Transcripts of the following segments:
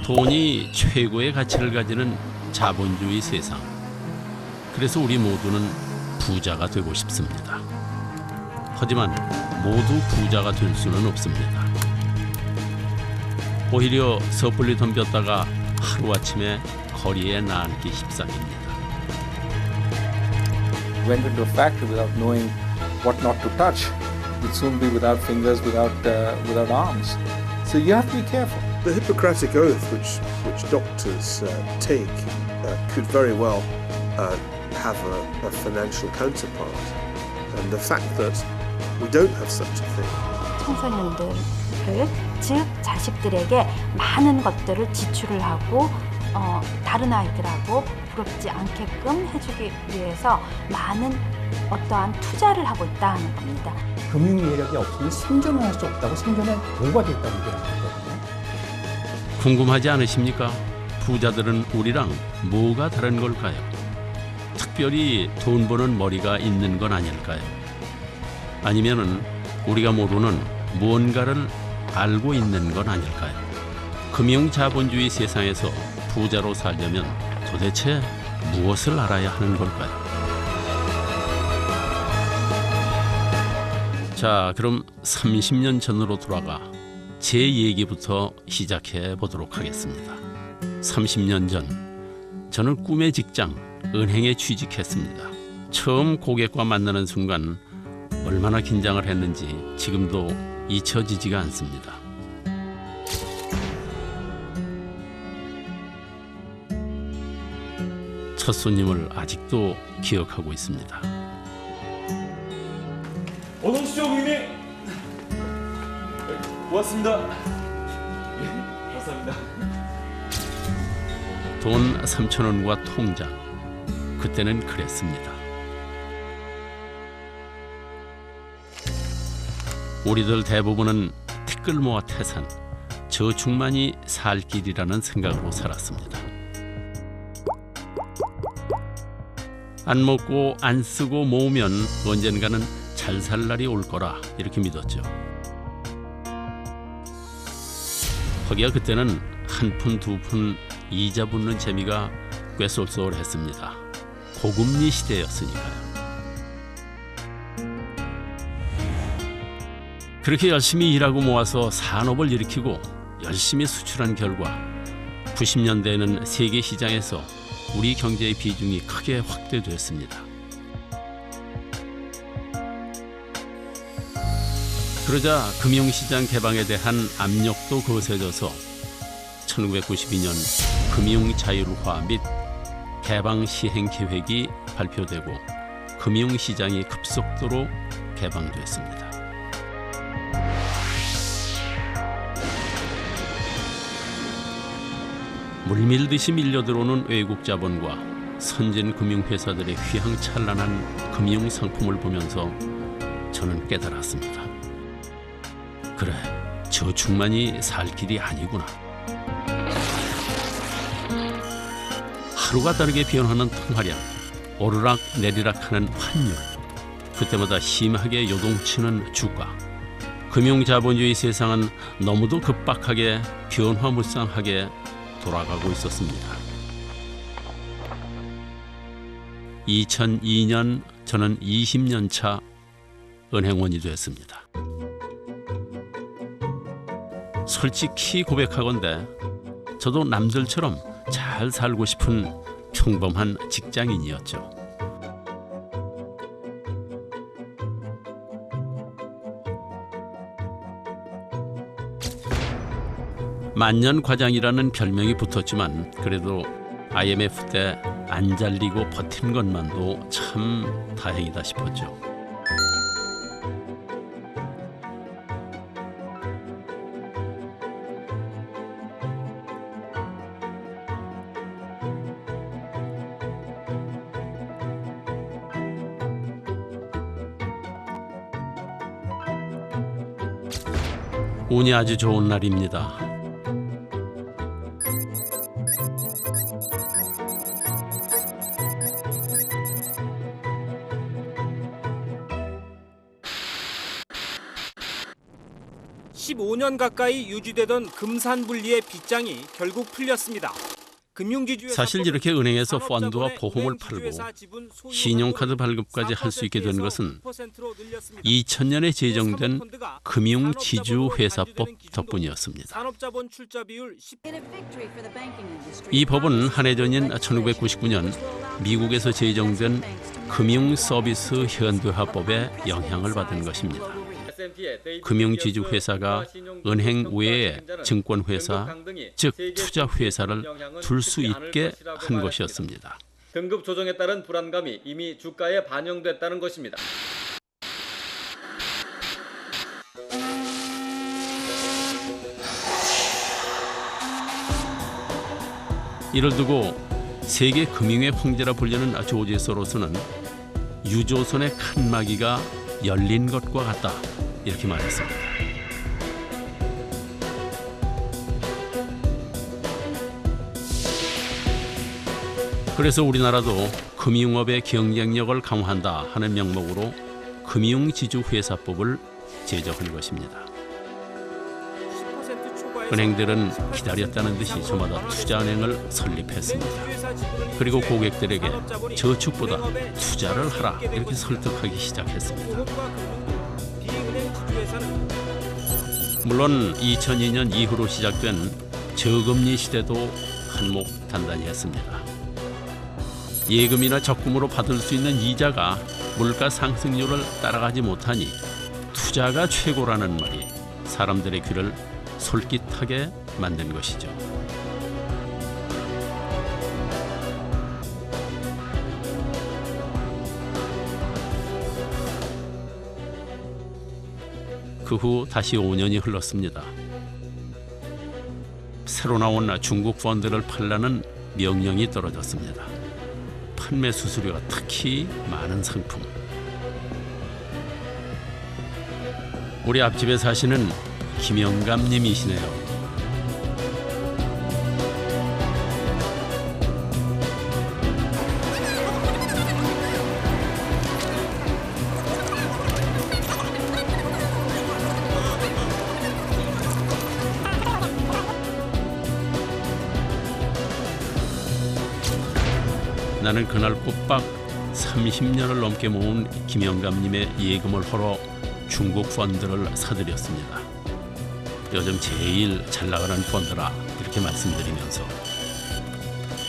돈이 최고의 가치를 가지는 자본주의 세상. 그래서 우리 모두는 부자가 되고 싶습니다. 하지만 모두 부자가 될 수는 없습니다. 오히려 섣불리 덤볐다가 하루아침에 거리에 나앉기 십상입니다. Went into a factory without knowing what not to touch. You'd soon be without fingers, without arms. So you have to be careful. The Hippocratic Oath, which doctors take, could very well have a financial counterpart. And the fact that we don't have such a thing. 청소년들을, 즉 자식들에게 많은 것들을 지출을 하고 다른 아이들하고 부럽지 않게끔 해주기 위해서 많은 어떠한 투자를 하고 있다는 겁니다. 금융 이력이 없으면 생존을 할 수 없다고, 생존에 도구가 됐다고 얘기하는 거거든요. 궁금하지 않으십니까? 부자들은 우리랑 뭐가 다른 걸까요? 특별히 돈 버는 머리가 있는 건 아닐까요? 아니면은 우리가 모르는 무언가를 알고 있는 건 아닐까요? 금융 자본주의 세상에서 부자로 살려면 도대체 무엇을 알아야 하는 걸까요? 자, 그럼 30년 전으로 돌아가 제 얘기부터 시작해 보도록 하겠습니다. 30년 전 저는 꿈의 직장 은행에 취직했습니다. 처음 고객과 만나는 순간 얼마나 긴장을 했는지 지금도 잊혀지지가 않습니다. 첫 손님을 아직도 기억하고 있습니다. 어서 오십시오, 고객님. 고맙습니다. 예, 감사합니다. 돈 3,000원과 통장. 그때는 그랬습니다. 우리들 대부분은 티끌 모아 태산, 저축만이 살 길이라는 생각으로 살았습니다. 안 먹고 안 쓰고 모으면 언젠가는 잘 살 날이 올 거라 이렇게 믿었죠. 거기야 그때는 한 푼 두 푼 이자 붙는 재미가 꽤 쏠쏠했습니다. 고금리 시대였으니까요. 그렇게 열심히 일하고 모아서 산업을 일으키고 열심히 수출한 결과 90년대에는 세계 시장에서 우리 경제의 비중이 크게 확대됐습니다. 그러자 금융시장 개방에 대한 압력도 거세져서 1992년 금융자율화 및 개방 시행 계획이 발표되고 금융시장이 급속도로 개방됐습니다. 물밀듯이 밀려들어오는 외국 자본과 선진 금융회사들의 휘황찬란한 금융 상품을 보면서 저는 깨달았습니다. 그래, 저축만이 살 길이 아니구나. 하루가 다르게 변하는 통화량, 오르락 내리락하는 환율, 그때마다 심하게 요동치는 주가. 금융자본주의 세상은 너무도 급박하게 변화무쌍하게 돌아가고 있었습니다. 2002년 저는 20년 차 은행원이 됐습니다. 솔직히 고백하건대 저도 남들처럼 잘 살고 싶은 평범한 직장인이었죠. 만년 과장이라는 별명이 붙었지만 그래도 IMF 때 안 잘리고 버틴 것만도 참 다행이다 싶었죠. 운이 아주 좋은 날입니다. 15년 가까이 유지되던 금산분리의 빗장이 결국 풀렸습니다. 금융지주회사 사실 이렇게 은행에서 산업자본의 펀드와 보험을 은행지주회사 팔고 지분 소유 신용카드 비율을 발급까지 할 수 있게 된 4%에서 것은 5%로 늘렸습니다. 2000년에 제정된 사모펀드가 금융지주회사법 산업자본으로 간주되는 덕분이었습니다. 산업자본 출자 비율 10% 이 법은 한 해 전인 1999년 미국에서 제정된 금융서비스 현대화법에 영향을 받은 것입니다. 금융지주회사가 은행 외에 증권회사, 즉 투자회사를 둘 수 있게 한 것이었습니다. 등급 조정에 따른 불안감이 이미 주가에 반영됐다는 것입니다. 이를 두고 세계 금융의 황제라 불리는 조지 소로스는 유조선의 칸막이가 열린 것과 같다 이렇게 말했습니다. 그래서 우리나라도 금융업의 경쟁력을 강화한다 하는 명목으로 금융지주회사법을 제정한 것입니다. 10% 초과의 은행들은 기다렸다는 듯이 저마다 투자은행을 설립했습니다. 그리고 고객들에게 저축보다 투자를 하라 이렇게 설득하기 시작했습니다. 비은행 지주회사는 물론 2002년 이후로 시작된 저금리 시대도 한몫 단단히 했습니다. 예금이나 적금으로 받을 수 있는 이자가 물가 상승률을 따라가지 못하니 투자가 최고라는 말이 사람들의 귀를 솔깃하게 만든 것이죠. 그 후 다시 5년이 흘렀습니다. 새로 나온 중국 펀드를 팔라는 명령이 떨어졌습니다. 판매 수수료가 특히 많은 상품. 우리 앞집에 사시는 김영감 님이시네요. 나는 그날 꼬박 30년을 넘게 모은 김영감님의 예금을 헐어 중국 펀드를 사들였습니다. 요즘 제일 잘 나가는 펀드라 이렇게 말씀드리면서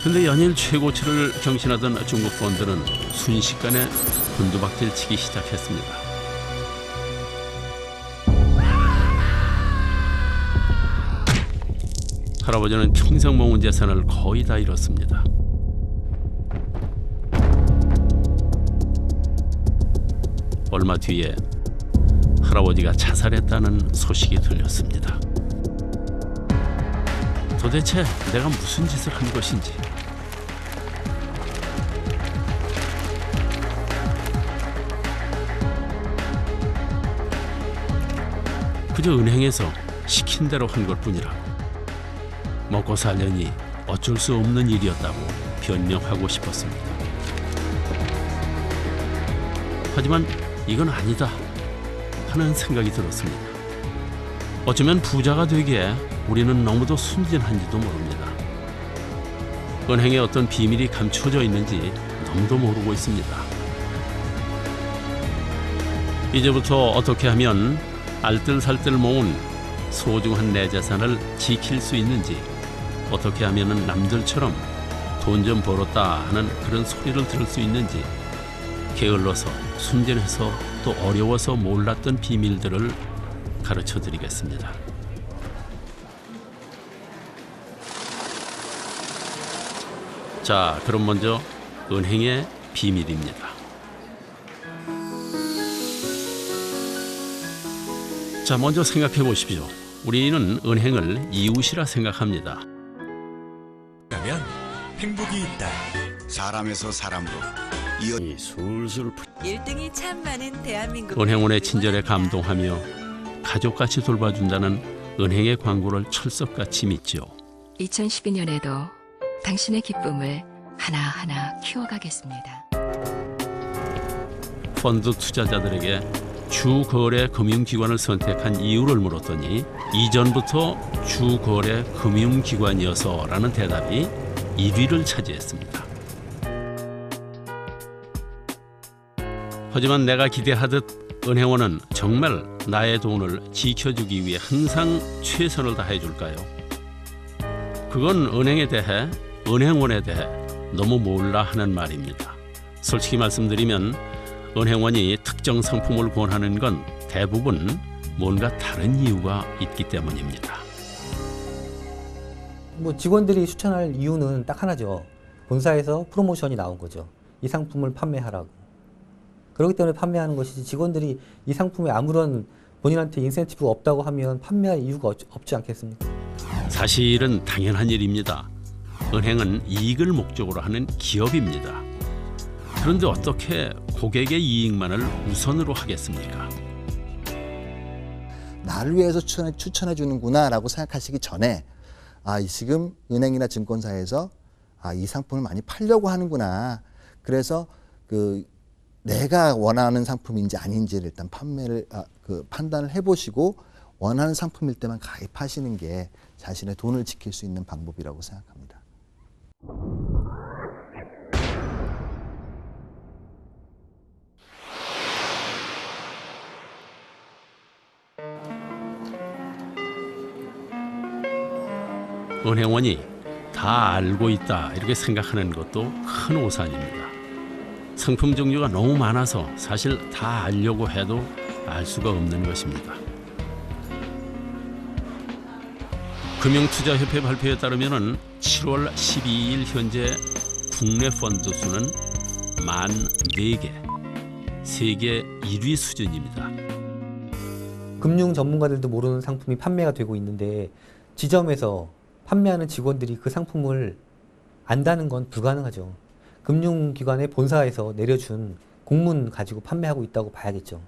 근데 연일 최고치를 경신하던 중국 펀드는 순식간에 곤두박질 치기 시작했습니다. 할아버지는 평생 모은 재산을 거의 다 잃었습니다. 얼마 뒤에 할아버지가 자살했다는 소식이 들렸습니다. 도대체 내가 무슨 짓을 한 것인지. 그저 은행에서 시킨 대로 한 것뿐이라고. 먹고 살려니 어쩔 수 없는 일이었다고 변명하고 싶었습니다. 하지만 이건 아니다 하는 생각이 들었습니다. 어쩌면 부자가 되기에 우리는 너무도 순진한지도 모릅니다. 은행에 어떤 비밀이 감춰져 있는지 너무도 모르고 있습니다. 이제부터 어떻게 하면 알뜰살뜰 모은 소중한 내 재산을 지킬 수 있는지, 어떻게 하면 남들처럼 돈 좀 벌었다 하는 그런 소리를 들을 수 있는지, 게을러서 순진해서 또 어려워서 몰랐던 비밀들을 가르쳐 드리겠습니다. 자, 그럼 먼저 은행의 비밀입니다. 자, 먼저 생각해 보십시오. 우리는 은행을 이웃이라 생각합니다. 라면 행복이 있다. 사람에서 사람으로 이 술술 1등이 참 많은 대한민국. 은행원의 친절에 감동하며 가족같이 돌봐준다는 은행의 광고를 철석같이 믿죠. 2012년에도 당신의 기쁨을 하나하나 키워가겠습니다. 펀드 투자자들에게 주거래 금융기관을 선택한 이유를 물었더니 이전부터 주거래 금융기관이어서라는 대답이 1위를 차지했습니다. 하지만 내가 기대하듯 은행원은 정말 나의 돈을 지켜주기 위해 항상 최선을 다해 줄까요? 그건 은행에 대해, 은행원에 대해 너무 몰라 하는 말입니다. 솔직히 말씀드리면 은행원이 특정 상품을 권하는 건 대부분 뭔가 다른 이유가 있기 때문입니다. 뭐 직원들이 추천할 이유는 딱 하나죠. 본사에서 프로모션이 나온 거죠. 이 상품을 판매하라고. 그렇기 때문에 판매하는 것이지, 직원들이 이 상품에 아무런 본인한테 인센티브가 없다고 하면 판매할 이유가 없지 않겠습니까? 사실은 당연한 일입니다. 은행은 이익을 목적으로 하는 기업입니다. 그런데 어떻게 고객의 이익만을 우선으로 하겠습니까? 나를 위해서 추천해 주는구나 라고 생각하시기 전에, 지금 은행이나 증권사에서 이 상품을 많이 팔려고 하는구나. 그래서 내가 원하는 상품인지 아닌지를 일단 판단을 해보시고, 원하는 상품일 때만 가입하시는 게 자신의 돈을 지킬 수 있는 방법이라고 생각합니다. 은행원이 다 알고 있다 이렇게 생각하는 것도 큰 오산입니다. 상품 종류가 너무 많아서 사실 다 알려고 해도 알 수가 없는 것입니다. 금융투자협회 발표에 따르면 7월 12일 현재 국내 펀드 수는 14개, 세계 1위 수준입니다. 금융 전문가들도 모르는 상품이 판매가 되고 있는데, 지점에서 판매하는 직원들이 그 상품을 안다는 건 불가능하죠. 금융기관의 본사에서 내려준 공문 가지고 판매하고 있다고 봐야겠죠.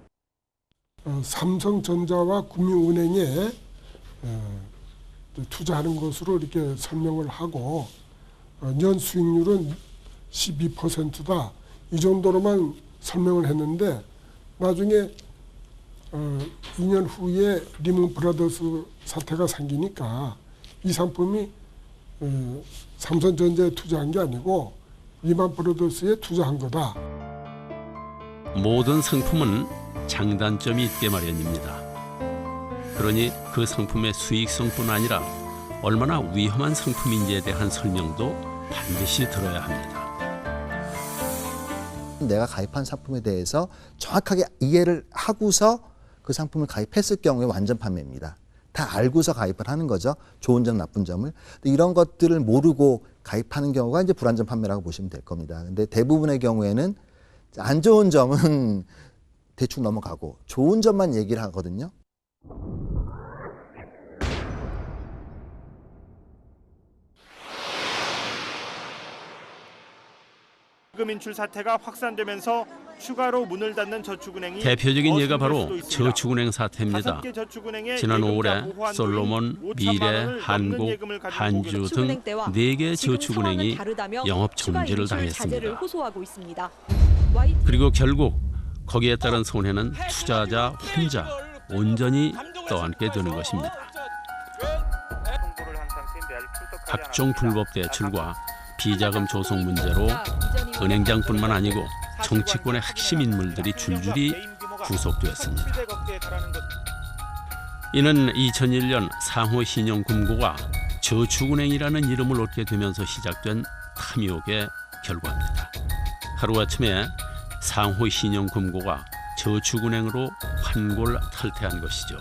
삼성전자와 금융은행에 투자하는 것으로 이렇게 설명을 하고, 년 수익률은 12%다. 이 정도로만 설명을 했는데, 나중에 2년 후에 리먼 브라더스 사태가 생기니까 이 상품이 삼성전자에 투자한 게 아니고 리먼 브라더스에 투자한 거다. 모든 상품은 장단점이 있게 마련입니다. 그러니 그 상품의 수익성뿐 아니라 얼마나 위험한 상품인지에 대한 설명도 반드시 들어야 합니다. 내가 가입한 상품에 대해서 정확하게 이해를 하고서 그 상품을 가입했을 경우에 완전 판매입니다. 다 알고서 가입을 하는 거죠. 좋은 점, 나쁜 점을. 이런 것들을 모르고 가입하는 경우가 이제 불안전 판매라고 보시면 될 겁니다. 근데 대부분의 경우에는 안 좋은 점은 대충 넘어가고 좋은 점만 얘기를 하거든요. 자금 인출 사태가 확산되면서 추가로 문을 닫는 저축은행이 대표적인 예가 바로 저축은행 사태입니다. 지난 5월에 솔로몬, 미래, 한국, 한주 등 4개 저축은행이 영업 정지를 당했습니다. 그리고 결국 거기에 따른 손해는 투자자 혼자 온전히 떠안게 되는 것입니다. 각종 불법 대출과 비자금 조성 문제로 은행장뿐만 아니고 정치권의 핵심 인물들이 줄줄이 구속되었습니다. 이는 2001년 상호신용금고가 저축은행이라는 이름을 얻게 되면서 시작된 탐욕의 결과입니다. 하루아침에 상호신용금고가 저축은행으로 환골탈퇴한 것이죠.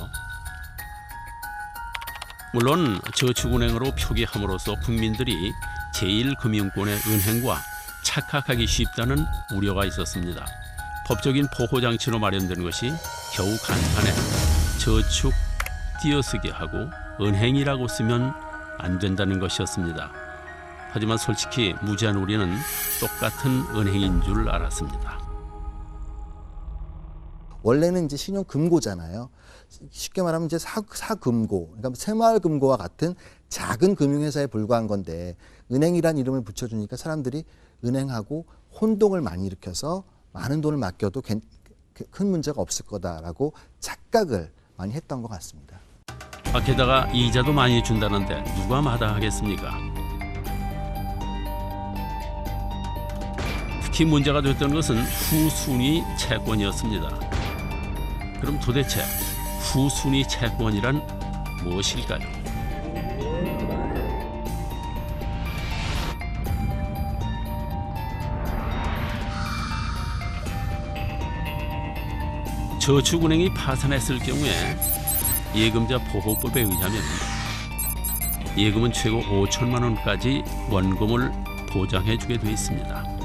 물론 저축은행으로 표기함으로써 국민들이 제1금융권의 은행과 착각하기 쉽다는 우려가 있었습니다. 법적인 보호장치로 마련된 것이 겨우 간판에 저축 띄어쓰기 하고 은행이라고 쓰면 안 된다는 것이었습니다. 하지만 솔직히 무지한 우리는 똑같은 은행인 줄 알았습니다. 원래는 이제 신용금고잖아요. 쉽게 말하면 이제 사금고, 그러니까 새마을금고와 같은 작은 금융회사에 불과한 건데, 은행이란 이름을 붙여주니까 사람들이 은행하고 혼동을 많이 일으켜서 많은 돈을 맡겨도 큰 문제가 없을 거다라고 착각을 많이 했던 것 같습니다. 게다가 이자도 많이 준다는데 누가 마다하겠습니까? 특히 문제가 됐던 것은 후순위 채권이었습니다. 그럼 도대체 후순위 채권이란 무엇일까요? 저축은행이 파산했을 경우에 예금자 보호법에 의하면 예금은 최고 5천만 원까지 원금을 보장해주게 돼 있습니다.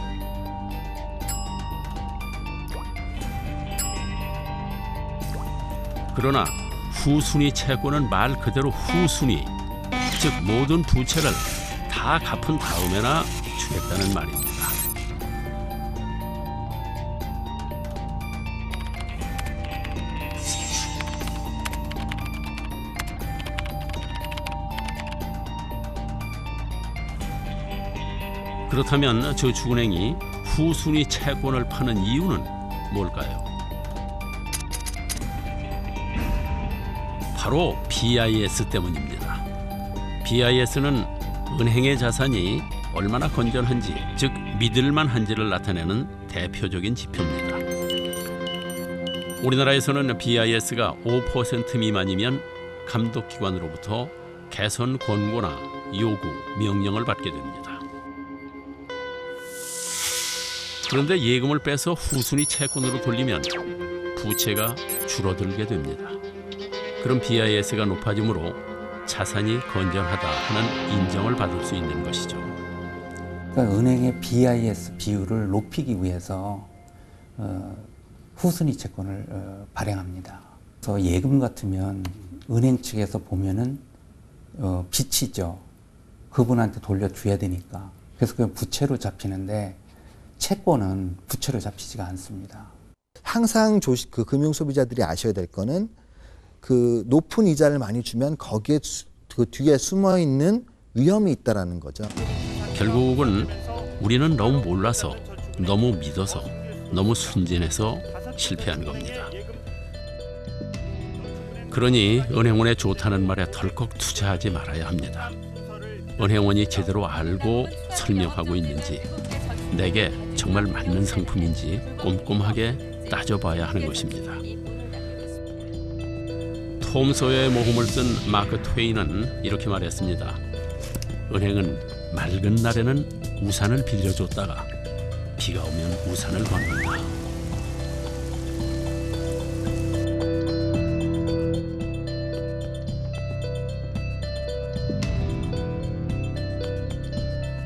그러나 후순위 채권은 말 그대로 후순위, 즉 모든 부채를 다 갚은 다음에나 주겠다는 말입니다. 그렇다면 저축은행이 후순위 채권을 파는 이유는 뭘까요? 바로 BIS 때문입니다. BIS는 은행의 자산이 얼마나 건전한지, 즉 믿을만한지를 나타내는 대표적인 지표입니다. 우리나라에서는 BIS가 5% 미만이면 감독기관으로부터 개선 권고나 요구, 명령을 받게 됩니다. 그런데 예금을 빼서 후순위 채권으로 돌리면 부채가 줄어들게 됩니다. 그럼 BIS가 높아지므로 자산이 건전하다 하는 인정을 받을 수 있는 것이죠. 그러니까 은행의 BIS 비율을 높이기 위해서 후순위 채권을 발행합니다. 그래서 예금 같으면 은행 측에서 보면은 빚이죠. 그분한테 돌려줘야 되니까. 그래서 그 부채로 잡히는데 채권은 부채로 잡히지가 않습니다. 항상 그 금융 소비자들이 아셔야 될 거는 그 높은 이자를 많이 주면 거기에 그 뒤에 숨어 있는 위험이 있다라는 거죠. 결국은 우리는 너무 몰라서, 너무 믿어서, 너무 순진해서 실패한 겁니다. 그러니 은행원의 좋다는 말에 덜컥 투자하지 말아야 합니다. 은행원이 제대로 알고 설명하고 있는지, 내게 정말 맞는 상품인지 꼼꼼하게 따져봐야 하는 것입니다. 톰 소여의 모험을 쓴 마크 트웨인은 이렇게 말했습니다. 은행은 맑은 날에는 우산을 빌려줬다가 비가 오면 우산을 건넨다.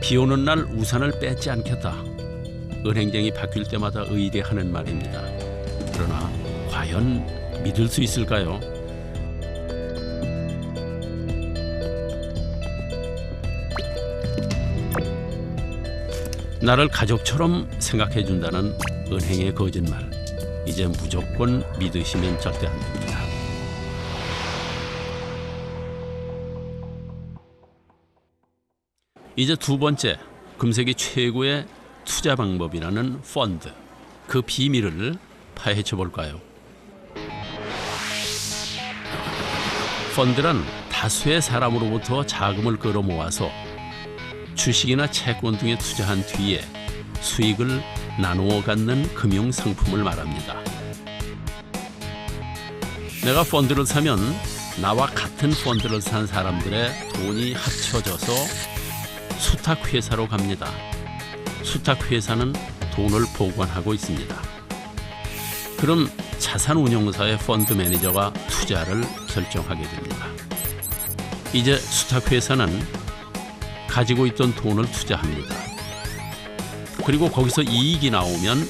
비 오는 날 우산을 뺏지 않겠다. 은행쟁이 바뀔 때마다 의뢰하는 말입니다. 그러나 과연 믿을 수 있을까요? 나를 가족처럼 생각해준다는 은행의 거짓말, 이제 무조건 믿으시면 절대 안 됩니다. 이제 두 번째, 금세기 최고의 투자 방법이라는 펀드, 그 비밀을 파헤쳐 볼까요? 펀드란 다수의 사람으로부터 자금을 끌어모아서 주식이나 채권 등에 투자한 뒤에 수익을 나누어 갖는 금융 상품을 말합니다. 내가 펀드를 사면 나와 같은 펀드를 산 사람들의 돈이 합쳐져서 수탁회사로 갑니다. 수탁회사는 돈을 보관하고 있습니다. 그럼 자산운용사의 펀드 매니저가 투자를 결정하게 됩니다. 이제 수탁회사는 가지고 있던 돈을 투자합니다. 그리고 거기서 이익이 나오면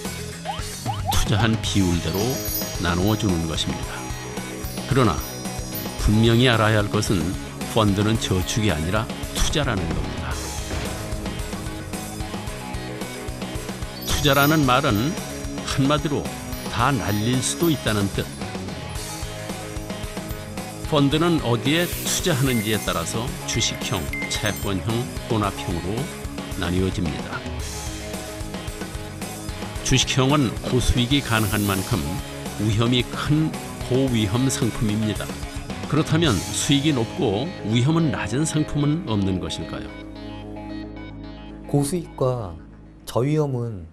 투자한 비율대로 나누어 주는 것입니다. 그러나 분명히 알아야 할 것은 펀드는 저축이 아니라 투자라는 겁니다. 투자라는 말은 한마디로 다 날릴 수도 있다는 뜻. 펀드는 어디에 투자하는지에 따라서 주식형, 채권형, 혼합형으로 나뉘어집니다. 주식형은 고수익이 가능한 만큼 위험이 큰 고위험 상품입니다. 그렇다면 수익이 높고 위험은 낮은 상품은 없는 것일까요? 고수익과 저위험은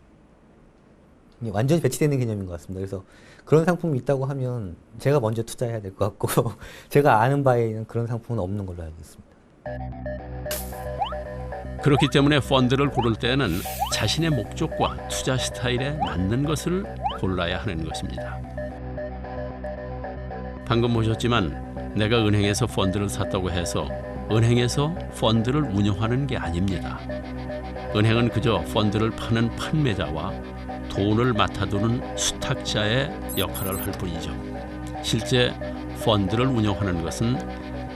완전히 배치되는 개념인 것 같습니다. 그래서 그런 상품이 있다고 하면 제가 먼저 투자해야 될 것 같고 제가 아는 바에는 그런 상품은 없는 걸로 알고 있습니다. 그렇기 때문에 펀드를 고를 때는 자신의 목적과 투자 스타일에 맞는 것을 골라야 하는 것입니다. 방금 보셨지만 내가 은행에서 펀드를 샀다고 해서 은행에서 펀드를 운영하는 게 아닙니다. 은행은 그저 펀드를 파는 판매자와 돈을 맡아두는 수탁자의 역할을 할 뿐이죠. 실제 펀드를 운영하는 것은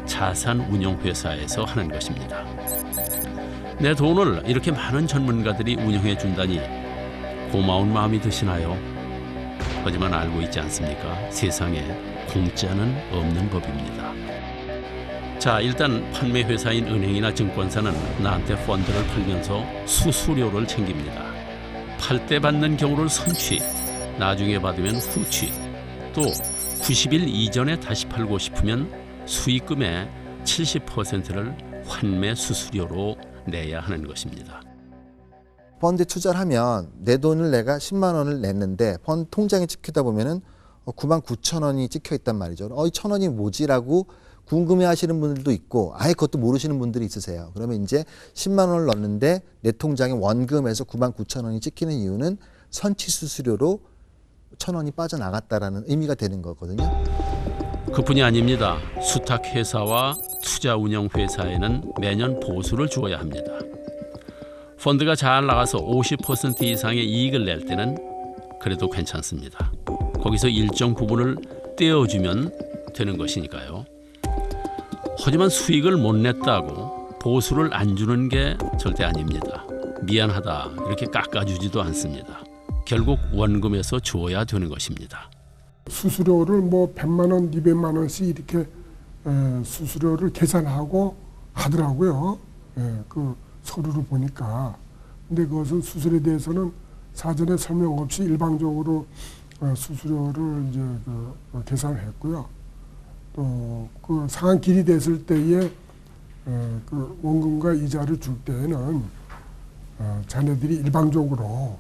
자산운용회사에서 하는 것입니다. 내 돈을 이렇게 많은 전문가들이 운영해 준다니 고마운 마음이 드시나요? 하지만 알고 있지 않습니까? 세상에 공짜는 없는 법입니다. 자, 일단 판매회사인 은행이나 증권사는 나한테 펀드를 팔면서 수수료를 챙깁니다. 팔 때 받는 경우를 선취, 나중에 받으면 후취, 또 90일 이전에 다시 팔고 싶으면 수익금의 70%를 환매 수수료로 내야 하는 것입니다. 펀드에 투자를 하면 내 돈을 내가 10만 원을 냈는데 펀드 통장에 찍히다 보면은 99,000원이 찍혀 있단 말이죠. 이 1,000원이 뭐지라고 궁금해하시는 분들도 있고 아예 그것도 모르시는 분들이 있으세요. 그러면 이제 10만 원을 넣었는데 내 통장에 원금에서 99,000원이 찍히는 이유는 선취 수수료로 1,000원이 빠져나갔다라는 의미가 되는 거거든요. 그뿐이 아닙니다. 수탁회사와 투자운용회사에는 매년 보수를 주어야 합니다. 펀드가 잘 나가서 50% 이상의 이익을 낼 때는 그래도 괜찮습니다. 거기서 일정 부분을 떼어주면 되는 것이니까요. 하지만 수익을 못 냈다고 보수를 안 주는 게 절대 아닙니다. 미안하다 이렇게 깎아주지도 않습니다. 결국 원금에서 주어야 되는 것입니다. 수수료를 뭐 100만 원, 200만 원씩 이렇게 수수료를 계산하고 하더라고요. 그 서류를 보니까. 근데 그것은 수수료에 대해서는 사전에 설명 없이 일방적으로 수수료를 이제 계산을 했고요. 또 그 상한 길이 됐을 때에 그 원금과 이자를 줄 때에는 자네들이 일방적으로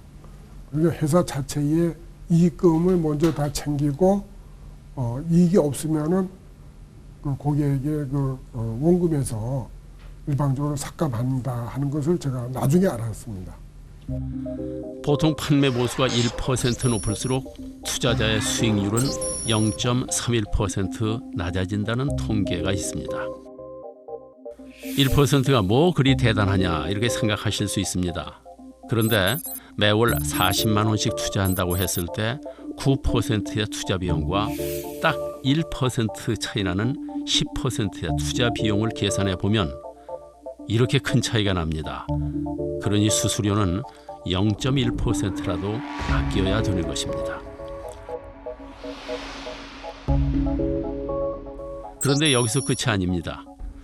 그러니까 회사 자체의 이익금을 먼저 다 챙기고 이익이 없으면은 그 고객에게 그 원금에서 일방적으로 삭감한다 하는 것을 제가 나중에 알았습니다. 보통 판매 보수가 1% 높을수록 투자자의 수익률은 0.31% 낮아진다는 통계가 있습니다. 1%가 뭐 그리 대단하냐 이렇게 생각하실 수 있습니다. 그런데 매월 40만 원씩 투자한다고 했을 때 9%의 투자 비용과 딱 1% 차이 나는 10%의 투자 비용을 계산해 보면 이렇게 큰 차이가 납니다. 그러니 수수료는 0.1%라도 아껴야 되는 것입니다. 그런데 여기서 끝이 아닙니다.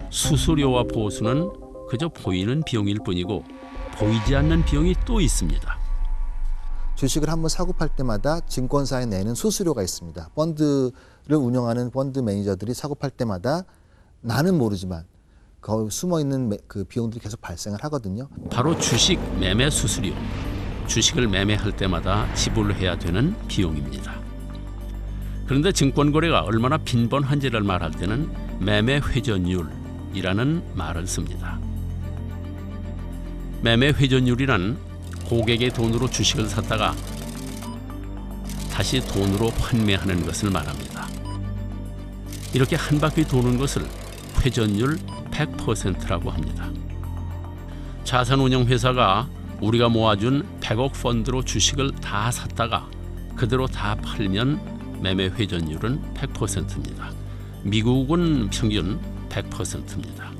수수료와 보수는 그저 보이는 비용일 뿐이고 보이지 않는 비용이 또 있습니다. 주식을 한번 사고 팔 때마다 증권사에 내는 수수료가 있습니다. 펀드를 운영하는 펀드 매니저들이 사고 팔 때마다 나는 모르지만 거기 숨어있는 그 비용들이 계속 발생을 하거든요. 바로 주식 매매 수수료, 주식을 매매할 때마다 지불해야 되는 비용입니다. 그런데 증권거래가 얼마나 빈번한지를 말할 때는 매매 회전율이라는 말을 씁니다. 매매 회전율이란 고객의 돈으로 주식을 샀다가 다시 돈으로 환매하는 것을 말합니다. 이렇게 한 바퀴 도는 것을 회전율 100%라고 합니다. 자산운용회사가 우리가 모아준 100억 펀드로 주식을 다 샀다가 그대로 다 팔면 매매 회전율은 100%입니다. 미국은 평균 100%입니다.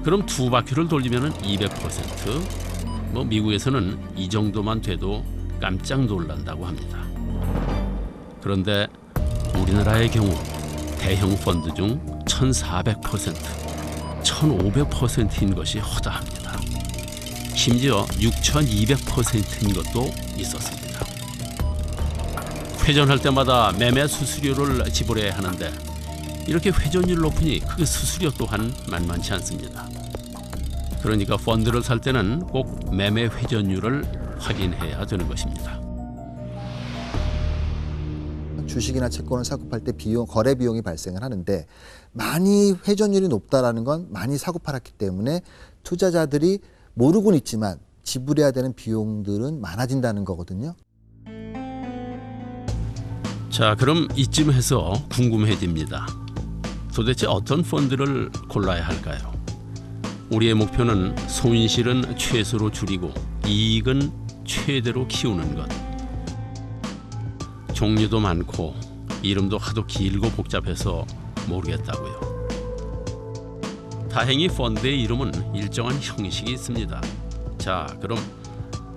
그럼 두 바퀴를 돌리면 200%, 미국에서는 이 정도만 돼도 깜짝 놀란다고 합니다. 그런데 우리나라의 경우 대형 펀드 중 1,400%, 1,500%인 것이 허다합니다. 심지어 6,200%인 것도 있었습니다. 회전할 때마다 매매 수수료를 지불해야 하는데 이렇게 회전율 높으니 그 수수료 또한 만만치 않습니다. 그러니까 펀드를 살 때는 꼭 매매 회전율을 확인해야 되는 것입니다. 주식이나 채권을 사고 팔 때 거래 비용이 발생을 하는데 많이 회전율이 높다라는 건 많이 사고 팔았기 때문에 투자자들이 모르고는 있지만 지불해야 되는 비용들은 많아진다는 거거든요. 자, 그럼 이쯤에서 궁금해집니다. 도대체 어떤 펀드를 골라야 할까요? 우리의 목표는 손실은 최소로 줄이고 이익은 최대로 키우는 것. 종류도 많고 이름도 하도 길고 복잡해서 모르겠다고요. 다행히 펀드의 이름은 일정한 형식이 있습니다. 자, 그럼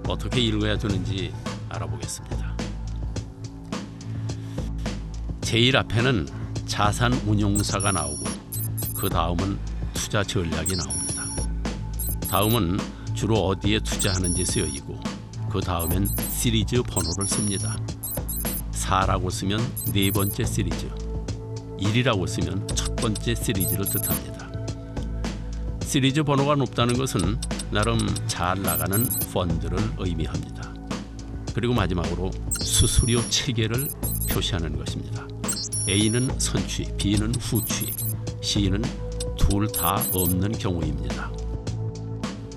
어떻게 읽어야 되는지 알아보겠습니다. 제일 앞에는 자산 운용사가 나오고 그 다음은 투자 전략이 나옵니다. 다음은 주로 어디에 투자하는지 쓰여있고 그 다음엔 시리즈 번호를 씁니다. 4라고 쓰면 네 번째 시리즈, 1이라고 쓰면 첫 번째 시리즈를 뜻합니다. 시리즈 번호가 높다는 것은 나름 잘 나가는 펀드를 의미합니다. 그리고 마지막으로 수수료 체계를 표시하는 것입니다. A는 선취, B는 후취, C는 둘 다 없는 경우입니다.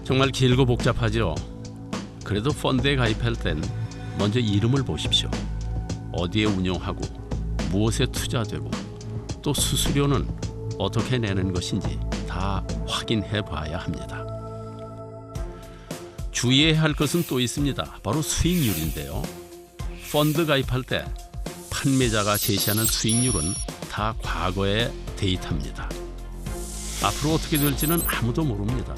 정말 길고 복잡하죠? 그래도 펀드에 가입할 땐 먼저 이름을 보십시오. 어디에 운용하고 무엇에 투자되고 또 수수료는 어떻게 내는 것인지 다 확인해 봐야 합니다. 주의해야 할 것은 또 있습니다. 바로 수익률인데요. 펀드 가입할 때 판매자가 제시하는 수익률은 다 과거의 데이터입니다. 앞으로 어떻게 될지는 아무도 모릅니다.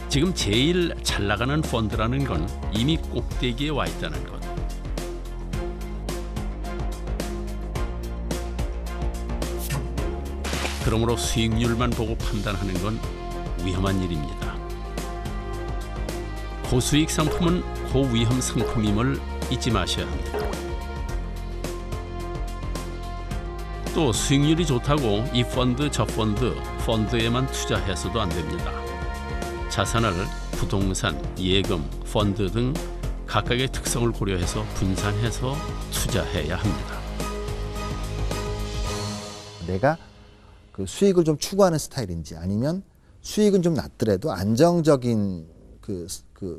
지금 제일 잘 나가는 펀드라는 건 이미 꼭대기에 와 있다는 것. 그러므로 수익률만 보고 판단하는 건 위험한 일입니다. 고수익 상품은 고위험 상품임을 잊지 마셔야 합니다. 또 수익률이 좋다고 이 펀드 저 펀드에만 투자해서도 안 됩니다. 자산을 부동산, 예금, 펀드 등 각각의 특성을 고려해서 분산해서 투자해야 합니다. 내가 그 수익을 좀 추구하는 스타일인지 아니면 수익은 좀 낮더라도 안정적인 그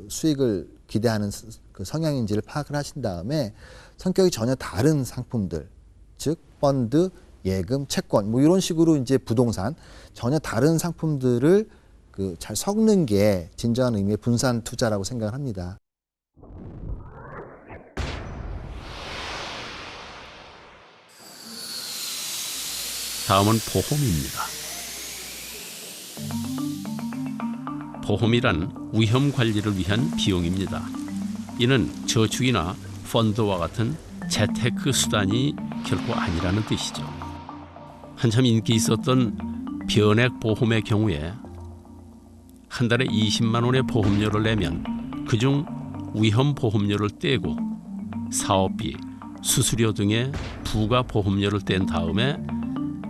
수익을 기대하는 그 성향인지를 파악을 하신 다음에 성격이 전혀 다른 상품들, 즉 펀드, 예금, 채권 뭐 이런 식으로 이제 부동산 전혀 다른 상품들을 그 잘 섞는 게 진정한 의미의 분산 투자라고 생각을 합니다. 다음은 보험입니다. 보험이란 위험 관리를 위한 비용입니다. 이는 저축이나 펀드와 같은 재테크 수단이 결코 아니라는 뜻이죠. 한참 인기 있었던 변액 보험의 경우에 한 달에 20만 원의 보험료를 내면 그중 위험 보험료를 떼고 사업비, 수수료 등의 부가 보험료를 뗀 다음에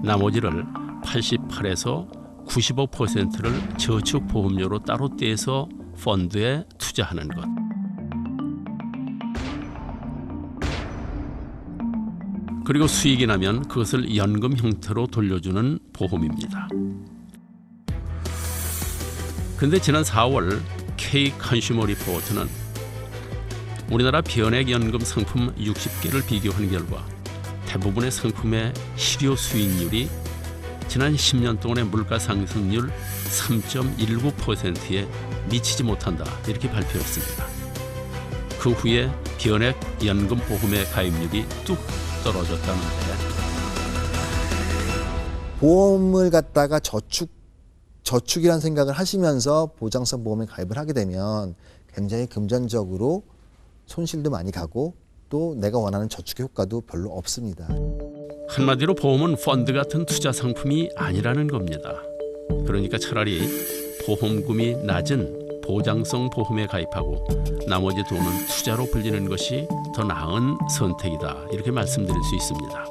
나머지를 88에서 95%를 저축 보험료로 따로 떼서 펀드에 투자하는 것. 그리고 수익이 나면 그것을 연금 형태로 돌려주는 보험입니다. 근데 지난 4월 K 컨슈머 리포트는 우리나라 변액연금 상품 60개를 비교한 결과 대부분의 상품의 실효 수익률이 지난 10년 동안의 물가 상승률 3.19%에 미치지 못한다 이렇게 발표했습니다. 그 후에 변액 연금 보험의 가입률이 뚝 떨어졌다는데 보험을 갖다가 저축이라는 생각을 하시면서 보장성 보험에 가입을 하게 되면 굉장히 금전적으로 손실도 많이 가고 또 내가 원하는 저축 효과도 별로 없습니다. 한마디로 보험은 펀드 같은 투자 상품이 아니라는 겁니다. 그러니까 차라리 보험금이 낮은 보장성 보험에 가입하고 나머지 돈은 투자로 불리는 것이 더 나은 선택이다. 이렇게 말씀드릴 수 있습니다.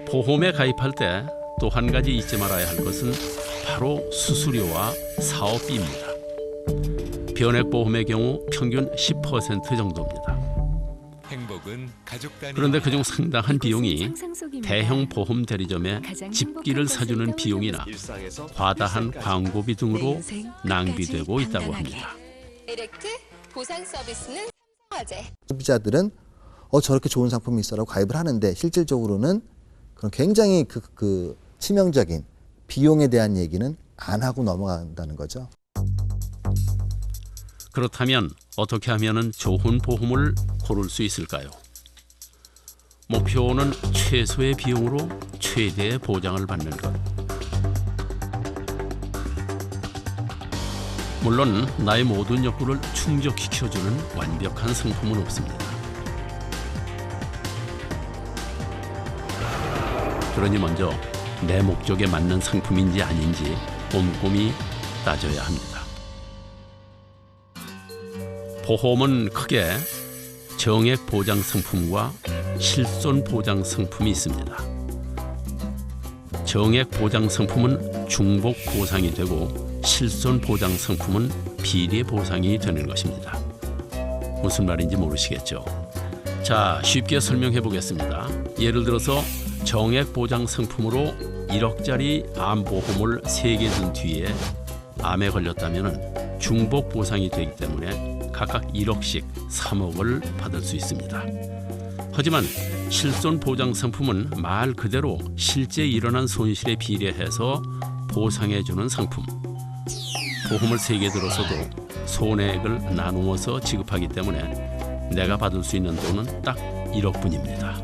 보험에 가입할 때 또 한 가지 잊지 말아야 할 것은 바로 수수료와 사업비입니다. 변액보험의 경우 평균 10% 정도입니다. 행복은 가족 단위. 그런데 그중 상당한 비용이 대형 보험 대리점에 집기를 사주는 비용이나 과다한 광고비 등으로 낭비되고 있다고 합니다. 다이렉트 보상 서비스는 삼성화재. 소비자들은 저렇게 좋은 상품이 있어라고 가입을 하는데 실질적으로는 그런 굉장히 그 치명적인 비용에 대한 얘기는 안 하고 넘어간다는 거죠. 그렇다면 어떻게 하면 좋은 보험을 고를 수 있을까요? 목표는 최소의 비용으로 최대의 보장을 받는 것. 물론 나의 모든 욕구를 충족시켜주는 완벽한 상품은 없습니다. 그러니 먼저 내 목적에 맞는 상품인지 아닌지 꼼꼼히 따져야 합니다. 보험은 크게 정액 보장 상품과 실손 보장 상품이 있습니다. 정액 보장 상품은 중복 보상이 되고 실손 보장 상품은 비례 보상이 되는 것입니다. 무슨 말인지 모르시겠죠? 자, 쉽게 설명해 보겠습니다. 예를 들어서 정액 보장 상품으로 1억짜리 암보험을 3개 든 뒤에 암에 걸렸다면 중복 보상이 되기 때문에 각각 1억씩 3억을 받을 수 있습니다. 하지만 실손 보장 상품은 말 그대로 실제 일어난 손실에 비례해서 보상해주는 상품. 보험을 3개 들어서도 손해액을 나누어서 지급하기 때문에 내가 받을 수 있는 돈은 딱 1억뿐입니다.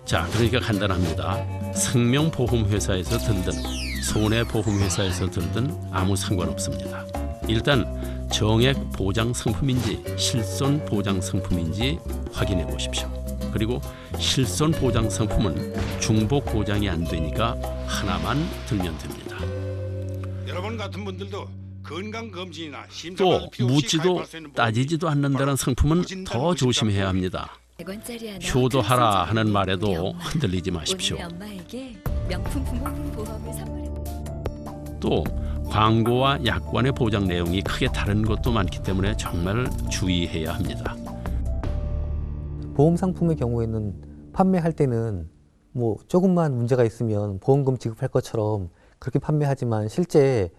자, 그러니까 간단합니다. 생명보험회사에서 들든 손해보험회사에서 들든 아무 상관없습니다. 일단 정액 보장 상품인지 실손 보장 상품인지 확인해 보십시오. 그리고 실손 보장 상품은 중복 보장이 안 되니까 하나만 들면 됩니다. 여러분 같은 분들도 건강검진이나 또 묻지도 따지지도 않는다는 상품은 더 조심해야 합니다. 효도하라 하는 말에도 흔들리지 마십시오. 또 광고와 약관의 보장 내용이 크게 다른 것도 많기 때문에 정말 주의해야 합니다. 보험 상품의 경우에는 판매할 때는 뭐 조금만 문제가 있으면 보험금 지급할 것처럼 그렇게 판매하지만 실제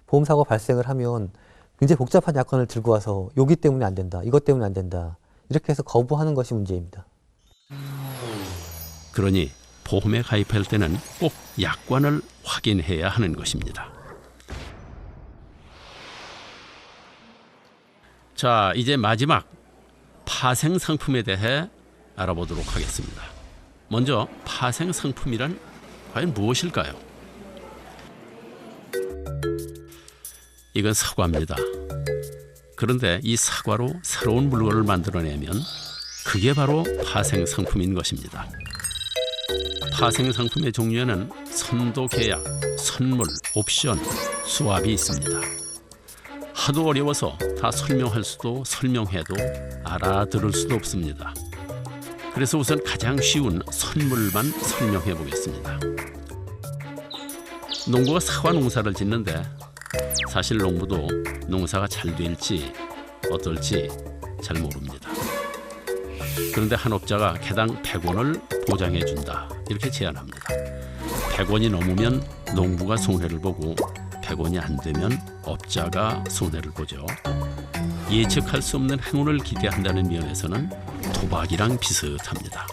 보험 사고 발생을 하면 굉장히 복잡한 약관을 들고 와서 여기 때문에 안 된다, 이것 때문에 안 된다 이렇게 해서 거부하는 것이 문제입니다. 그러니 보험에 가입할 때는 꼭 약관을 확인해야 하는 것입니다. 자, 이제 마지막 파생 상품에 대해 알아보도록 하겠습니다. 먼저 파생 상품이란 과연 무엇일까요? 이건 사과입니다. 그런데 이 사과로 새로운 물건을 만들어내면 그게 바로 파생 상품인 것입니다. 파생 상품의 종류에는 선도 계약, 선물, 옵션, 수합이 있습니다. 하도 어려워서 다 설명할 수도 설명해도 알아들을 수도 없습니다. 그래서 우선 가장 쉬운 선물만 설명해 보겠습니다. 농부가 사과 농사를 짓는데 사실 농부도 농사가 잘 될지 어떨지 잘 모릅니다. 그런데 한 업자가 개당 100원을 보장해 준다 이렇게 제안합니다. 100원이 넘으면 농부가 손해를 보고 100원이 안 되면 업자가 손해를 보죠. 예측할 수 없는 행운을 기대한다는 면에서는 도박이랑 비슷합니다.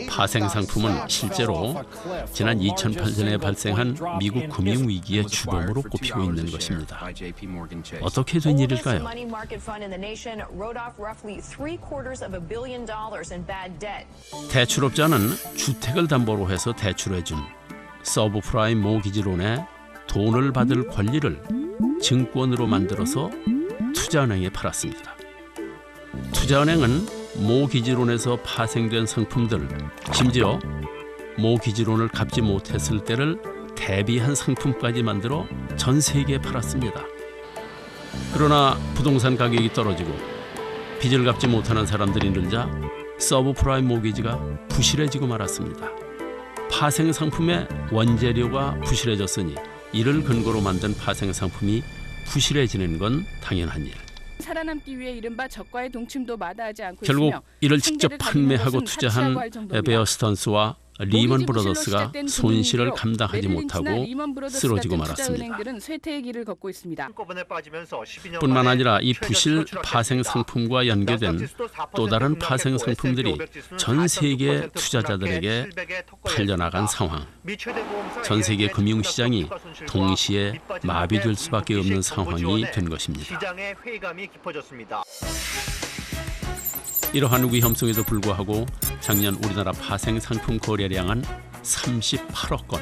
파생 상품은 실제로 지난 2008년에 발생한 미국 금융위기의 주범으로 꼽히고 있는 것입니다. 어떻게 된 일일까요? 대출업자는 주택을 담보로 해서 대출해준 서브프라임 모기지론에 돈을 받을 권리를 증권으로 만들어서 투자은행에 팔았습니다. 투자은행은 모기지론에서 파생된 상품들, 심지어 모기지론을 갚지 못했을 때를 대비한 상품까지 만들어 전 세계에 팔았습니다. 그러나 부동산 가격이 떨어지고 빚을 갚지 못하는 사람들이 늘자 서브프라임 모기지가 부실해지고 말았습니다. 파생 상품의 원재료가 부실해졌으니 이를 근거로 만든 파생 상품이 부실해지는 건 당연한 일. 살아남기 위해 이른바 저가의 동침도 마다하지 않고 결국 있으며 이를 직접 판매하고 투자한 베어 스턴스와 리먼 브러더스가 손실을 감당하지 못하고 쓰러지고 말았습니다. 쇠퇴의 길을 걷고 있습니다. 뿐만 아니라 이 부실 파생 상품과 연계된 또 다른 파생 상품들이 전 세계 투자자들에게 팔려나간 상황. 전 세계 금융시장이 동시에 마비될 수밖에 없는 상황이 된 것입니다. 이러한 위험성에도 불구하고 작년 우리나라 파생 상품 거래량은 38억 건,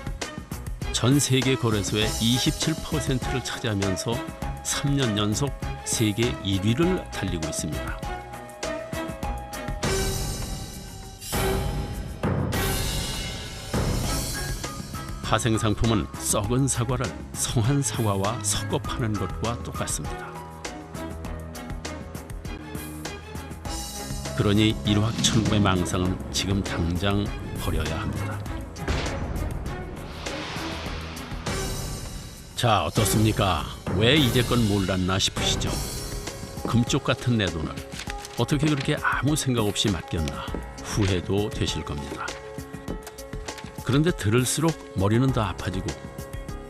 전 세계 거래소의 27%를 차지하면서 3년 연속 세계 1위를 달리고 있습니다. 파생 상품은 썩은 사과를 성한 사과와 섞어 파는 것과 똑같습니다. 그러니 일확천금의 망상은 지금 당장 버려야 합니다. 자, 어떻습니까? 왜 이제껏 몰랐나 싶으시죠? 금쪽 같은 내 돈을 어떻게 그렇게 아무 생각 없이 맡겼나 후회도 되실 겁니다. 그런데 들을수록 머리는 더 아파지고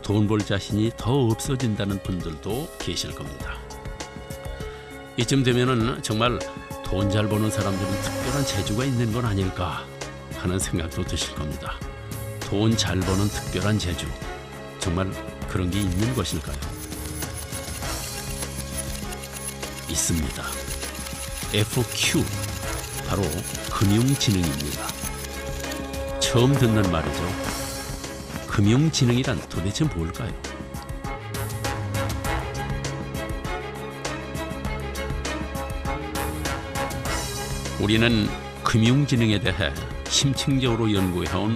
돈 벌 자신이 더 없어진다는 분들도 계실 겁니다. 이쯤 되면은 정말 돈 잘 버는 사람들은 특별한 재주가 있는 건 아닐까 하는 생각도 드실 겁니다. 돈 잘 버는 특별한 재주, 정말 그런 게 있는 것일까요? 있습니다. FQ, 바로 금융지능입니다. 처음 듣는 말이죠. 금융지능이란 도대체 뭘까요? 우리는 금융지능에 대해 심층적으로 연구해온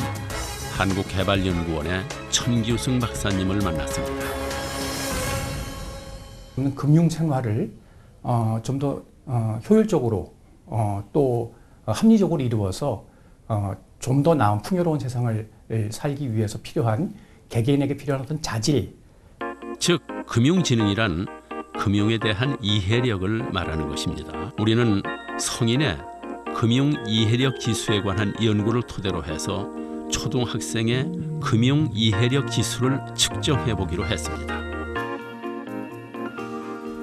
한국개발연구원의 천규승 박사님을 만났습니다. 금융 생활을 좀 더 효율적으로 또 합리적으로 이루어서 좀 더 나은 풍요로운 세상을 살기 위해서 필요한 개개인에게 필요한 어떤 자질, 즉 금융지능이란 금융에 대한 이해력을 말하는 것입니다. 우리는 성인의 금융 이해력 지수에 관한 연구를 토대로 해서 초등학생의 금융 이해력 지수를 측정해 보기로 했습니다.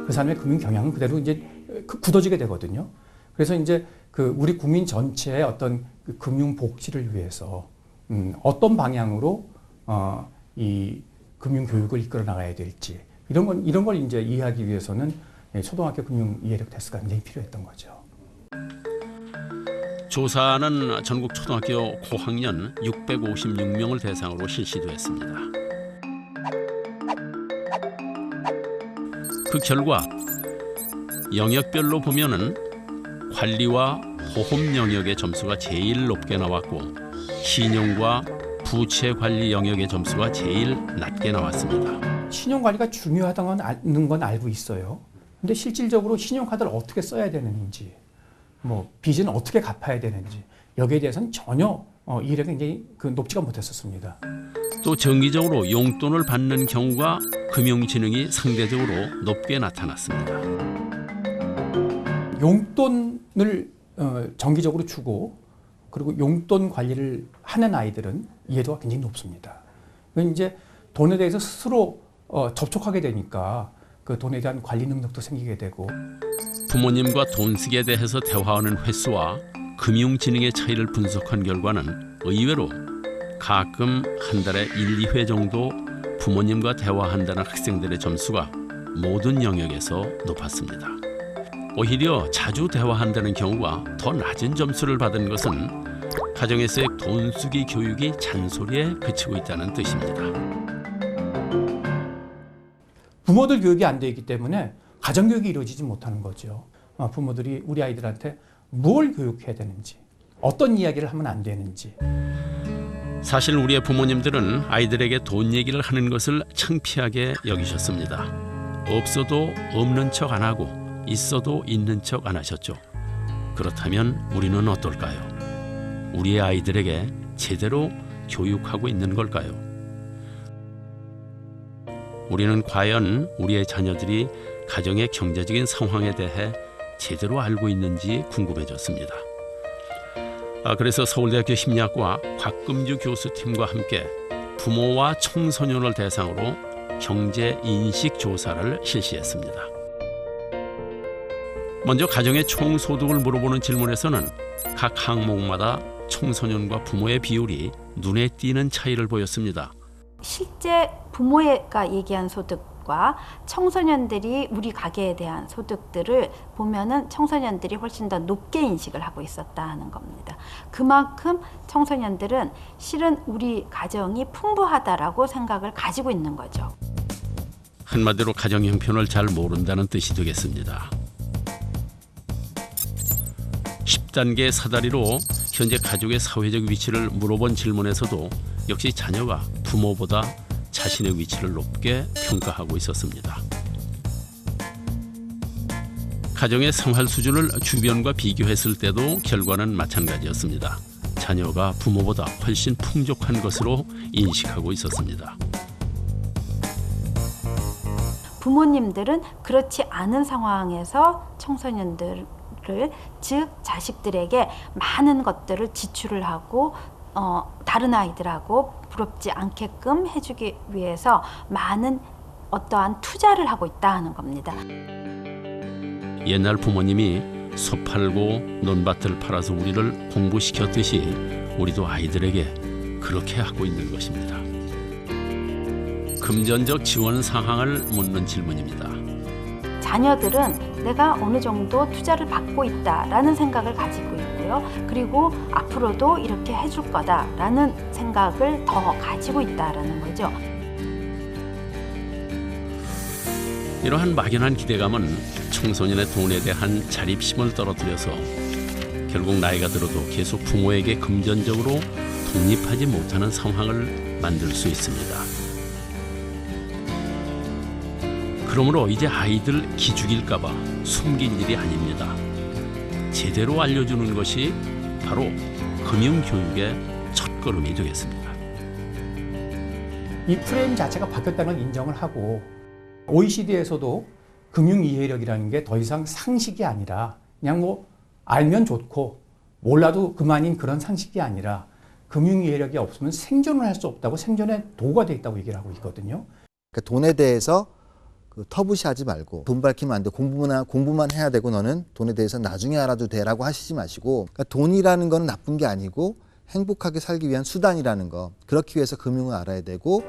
그 사람의 금융 경향은 그대로 이제 굳어지게 되거든요. 그래서 이제 그 우리 국민 전체의 어떤 그 금융 복지를 위해서 어떤 방향으로 이 금융 교육을 이끌어 나가야 될지 이런 걸 이제 이해하기 위해서는 초등학교 금융 이해력 테스트가 굉장히 필요했던 거죠. 조사는 전국 초등학교 고학년 656명을 대상으로 실시됐습니다. 그 결과 영역별로 보면은 관리와 보험 영역의 점수가 제일 높게 나왔고 신용과 부채 관리 영역의 점수가 제일 낮게 나왔습니다. 신용 관리가 중요하다는 건 알고 있어요. 근데 실질적으로 신용카드를 어떻게 써야 되는지, 뭐 빚은 어떻게 갚아야 되는지 여기에 대해서는 전혀 이해력이 굉장히 높지가 못했었습니다. 또 정기적으로 용돈을 받는 경우가 금융지능이 상대적으로 높게 나타났습니다. 용돈을 정기적으로 주고 그리고 용돈 관리를 하는 아이들은 이해도가 굉장히 높습니다. 이제 돈에 대해서 스스로 접촉하게 되니까 그 돈에 대한 관리 능력도 생기게 되고 부모님과 돈 쓰기에 대해서 대화하는 횟수와 금융지능의 차이를 분석한 결과는 의외로 가끔 한 달에 1, 2회 정도 부모님과 대화한다는 학생들의 점수가 모든 영역에서 높았습니다. 오히려 자주 대화한다는 경우가 더 낮은 점수를 받은 것은 가정에서의 돈 쓰기 교육이 잔소리에 그치고 있다는 뜻입니다. 부모들 교육이 안 돼 있기 때문에 가정교육이 이루어지지 못하는 거죠. 부모들이 우리 아이들한테 뭘 교육해야 되는지, 어떤 이야기를 하면 안 되는지. 사실 우리의 부모님들은 아이들에게 돈 얘기를 하는 것을 창피하게 여기셨습니다. 없어도 없는 척 안 하고 있어도 있는 척 안 하셨죠. 그렇다면 우리는 어떨까요? 우리의 아이들에게 제대로 교육하고 있는 걸까요? 우리는 과연 우리의 자녀들이 가정의 경제적인 상황에 대해 제대로 알고 있는지 궁금해졌습니다. 그래서 서울대학교 심리학과 곽금주 교수팀과 함께 부모와 청소년을 대상으로 경제 인식 조사를 실시했습니다. 먼저 가정의 총 소득을 물어보는 질문에서는 각 항목마다 청소년과 부모의 비율이 눈에 띄는 차이를 보였습니다. 실제 부모가 얘기한 소득과 청소년들이 우리 가계에 대한 소득들을 보면은 청소년들이 훨씬 더 높게 인식을 하고 있었다 하는 겁니다. 그만큼 청소년들은 실은 우리 가정이 풍부하다라고 생각을 가지고 있는 거죠. 한마디로 가정 형편을 잘 모른다는 뜻이 되겠습니다. 10단계 사다리로 현재 가족의 사회적 위치를 물어본 질문에서도 역시 자녀가 부모보다 자신의 위치를 높게 평가하고 있었습니다. 가정의 생활 수준을 주변과 비교했을 때도 결과는 마찬가지였습니다. 자녀가 부모보다 훨씬 풍족한 것으로 인식하고 있었습니다. 부모님들은 그렇지 않은 상황에서 청소년들을, 즉 자식들에게 많은 것들을 지출을 하고 다른 아이들하고 부럽지 않게끔 해주기 위해서 많은 어떠한 투자를 하고 있다 하는 겁니다. 옛날 부모님이 소 팔고 논밭을 팔아서 우리를 공부시켰듯이 우리도 아이들에게 그렇게 하고 있는 것입니다. 금전적 지원 상황을 묻는 질문입니다. 자녀들은 내가 어느 정도 투자를 받고 있다라는 생각을 가지고 있고요. 그리고 앞으로도 이렇게 해줄 거다라는 생각을 더 가지고 있다라는 거죠. 이러한 막연한 기대감은 청소년의 돈에 대한 자립심을 떨어뜨려서 결국 나이가 들어도 계속 부모에게 금전적으로 독립하지 못하는 상황을 만들 수 있습니다. 그러므로 이제 아이들 기죽일까 봐 숨길 일이 아닙니다. 제대로 알려주는 것이 바로 금융교육의 첫걸음이 되겠습니다. 이 프레임 자체가 바뀌었다는 걸 인정을 하고 OECD에서도 금융 이해력이라는 게 더 이상 상식이 아니라 그냥 뭐 알면 좋고 몰라도 그만인 그런 상식이 아니라 금융 이해력이 없으면 생존을 할 수 없다고 생존의 도구가 되어 있다고 얘기를 하고 있거든요. 그러니까 돈에 대해서 터부시하지 말고 돈 밝히면 안 돼. 공부만 해야 되고 너는 돈에 대해서 나중에 알아도 돼라고 하시지 마시고 그러니까 돈이라는 건 나쁜 게 아니고 행복하게 살기 위한 수단이라는 거. 그렇기 위해서 금융을 알아야 되고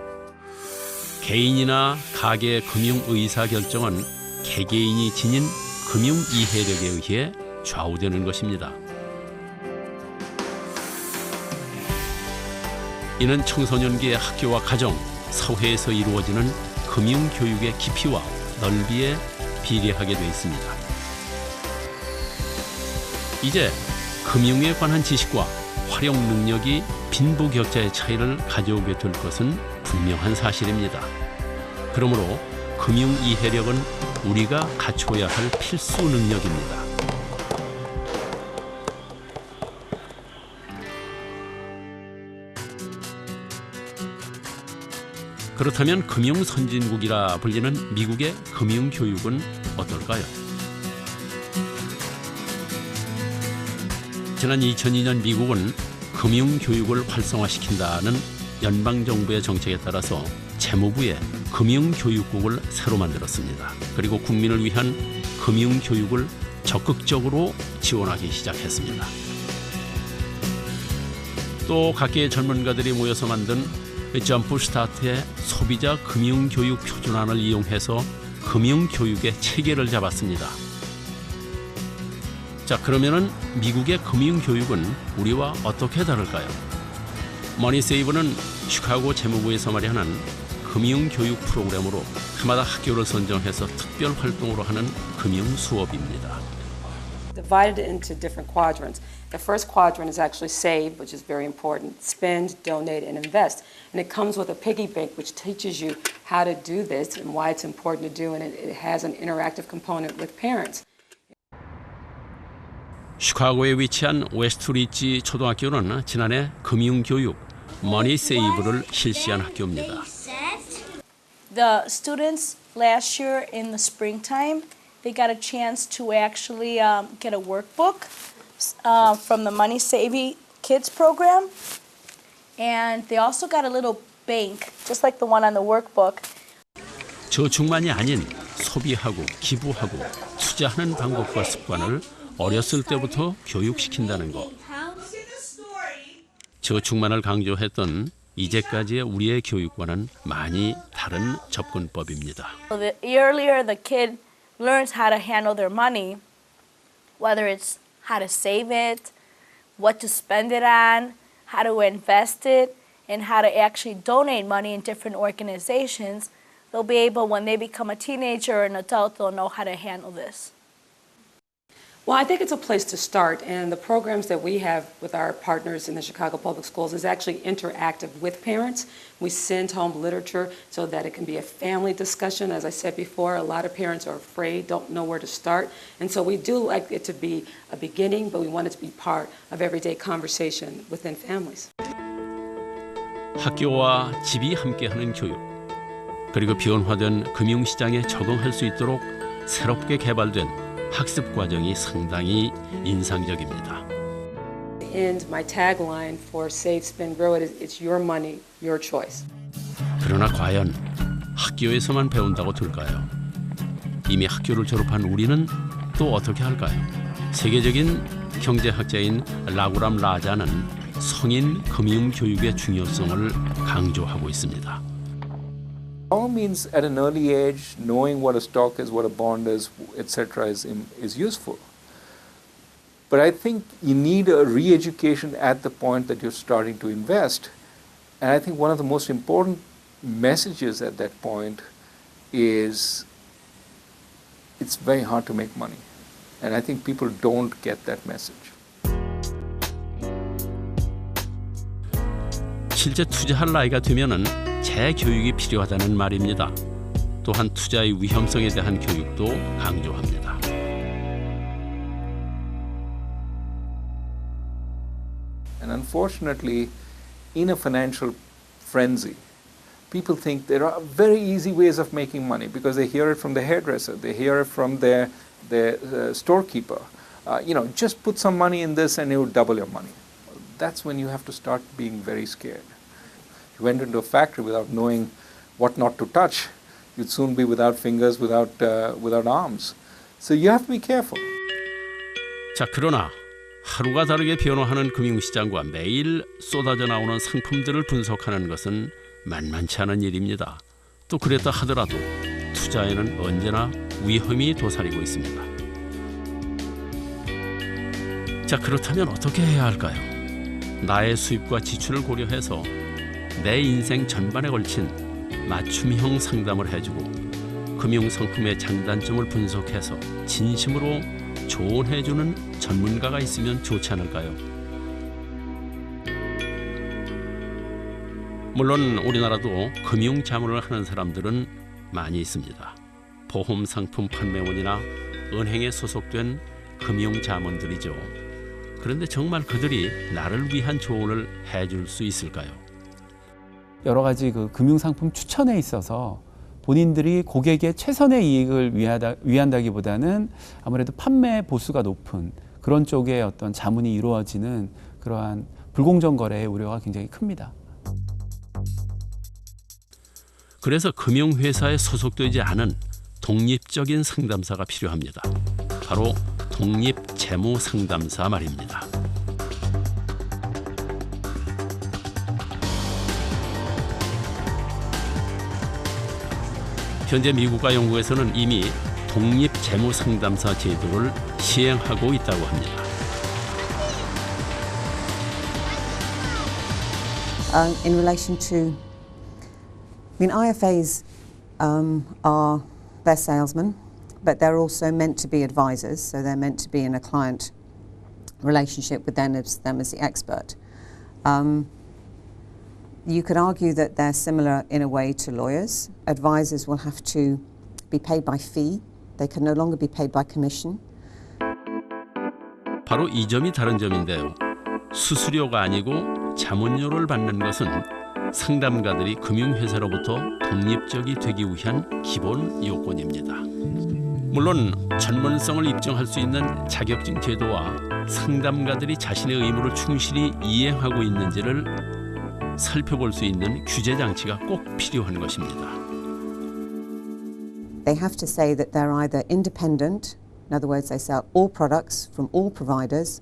개인이나 가계의 금융 의사 결정은 개개인이 지닌 금융 이해력에 의해 좌우되는 것입니다. 이는 청소년기의 학교와 가정, 사회에서 이루어지는 금융교육의 깊이와 넓이에 비례하게 되어 있습니다. 이제 금융에 관한 지식과 활용 능력이 빈부격차의 차이를 가져오게 될 것은 분명한 사실입니다. 그러므로 금융 이해력은 우리가 갖춰야 할 필수 능력입니다. 그렇다면 금융 선진국이라 불리는 미국의 금융 교육은 어떨까요? 지난 2002년 미국은 금융 교육을 활성화시킨다는 연방정부의 정책에 따라서 재무부에 금융교육국을 새로 만들었습니다. 그리고 국민을 위한 금융교육을 적극적으로 지원하기 시작했습니다. 또 각계의 전문가들이 모여서 만든 점프스타트의 소비자 금융교육 표준안을 이용해서 금융교육의 체계를 잡았습니다. 자, 그러면은 미국의 금융교육은 우리와 어떻게 다를까요? 머니세이브는 시카고 재무부에서 마련한 금융교육 프로그램으로 해마다 학교를 선정해서 특별 활동으로 하는 금융 수업입니다. divided it into different quadrants. The first quadrant is actually save, which is very important, spend, donate, and invest. And it comes with a piggy bank, which teaches you how to do this and why it's important to do, and it has an interactive component with parents. 시카고에 위치한 웨스트리지 초등학교는 지난해 금융교육 머니 세이브를 실시한 학교입니다. The students last year in the springtime, they got a chance to actually get a workbook from the Money Savvy Kids program. And they also got a little bank, just like the one on the workbook. 저축만이 아닌 소비하고 기부하고 투자하는 방법과 습관을 어렸을 때부터 교육시킨다는 것. 저축만을 강조했던 이제까지의 우리의 교육과는 많이 다른 접근법입니다. The earlier the kid learns how to handle their money, whether it's how to save it, what to spend it on, how to invest it, and how to actually donate money in different organizations, they'll be able, when they become a teenager or an adult, they'll know how to handle this. Well, I think it's a place to start, and the programs that we have with our partners in the Chicago Public Schools is actually interactive with parents. We send home literature so that it can be a family discussion. As I said before, a lot of parents are afraid, don't know where to start, and so we do like it to be a beginning, but we want it to be part of everyday conversation within families. 학교와 집이 함께하는 교육, 그리고 변화된 금융시장에 적응할 수 있도록 새롭게 개발된 학습 과정이 상당히 인상적입니다. And my tagline for Save, Spend, Grow It is it's your money, your choice. 그러나 과연 학교에서만 배운다고 될까요? 이미 학교를 졸업한 우리는 또 어떻게 할까요? 세계적인 경제학자인 라구람 라자는 성인 금융 교육의 중요성을 강조하고 있습니다. All means at an early age, knowing what a stock is, what a bond is, etc. is useful. But I think you need a re-education at the point that you're starting to invest. And I think one of the most important messages at that point is it's very hard to make money. And I think people don't get that message. 실제 투자할 나이가 되면은 재교육이 필요하다는 말입니다. 또한 투자의 위험성에 대한 교육도 강조합니다. And unfortunately, in a financial frenzy, people think there are very easy ways of making money because they hear it from the hairdresser, they hear it from their storekeeper. Just put some money in this and it will double your money. That's when you have to start being very scared. If you went into a factory without knowing what not to touch, you'd soon be without fingers, without arms. So you have to be careful. 자, 그러나 하루가 다르게 변화하는 금융시장과 매일 쏟아져 나오는 상품들을 분석하는 것은 만만치 않은 일입니다. 또 그랬다 하더라도 투자에는 언제나 위험이 도사리고 있습니다. 자, 그렇다면 어떻게 해야 할까요? 나의 수입과 지출을 고려해서 내 인생 전반에 걸친 맞춤형 상담을 해주고 금융상품의 장단점을 분석해서 진심으로 조언해주는 전문가가 있으면 좋지 않을까요? 물론 우리나라도 금융자문을 하는 사람들은 많이 있습니다. 보험상품 판매원이나 은행에 소속된 금융자문들이죠. 그런데 정말 그들이 나를 위한 조언을 해줄 수 있을까요? 여러 가지 그 금융상품 추천에 있어서 본인들이 고객의 최선의 이익을 위한다기보다는 아무래도 판매 보수가 높은 그런 쪽의 어떤 자문이 이루어지는 그러한 불공정 거래의 우려가 굉장히 큽니다. 그래서 금융회사에 소속되지 않은 독립적인 상담사가 필요합니다. 바로 독립재무상담사 말입니다. 현재 미국과 영국에서는 이미 독립재무상담사 제도를 시행하고 있다고 합니다. In relation to, IFAs are best salesmen, but they're also meant to be advisors, so they're meant to be in a client relationship with them as the expert. You could argue that they're similar in a way to lawyers. Advisors will have to be paid by fee. They can no longer be paid by commission. 바로 이 점이 다른 점인데요. 수수료가 아니고 자문료를 받는 것은 상담가들이 금융회사로부터 독립적이 되기 위한 기본 요건입니다. 물론 전문성을 입증할 수 있는 자격증 제도와 상담가들이 자신의 의무를 충실히 이행하고 있는지를 살펴볼 수 있는 규제 장치가 꼭 필요한 것입니다. They have to say that they're either independent, in other words, they sell all products from all providers,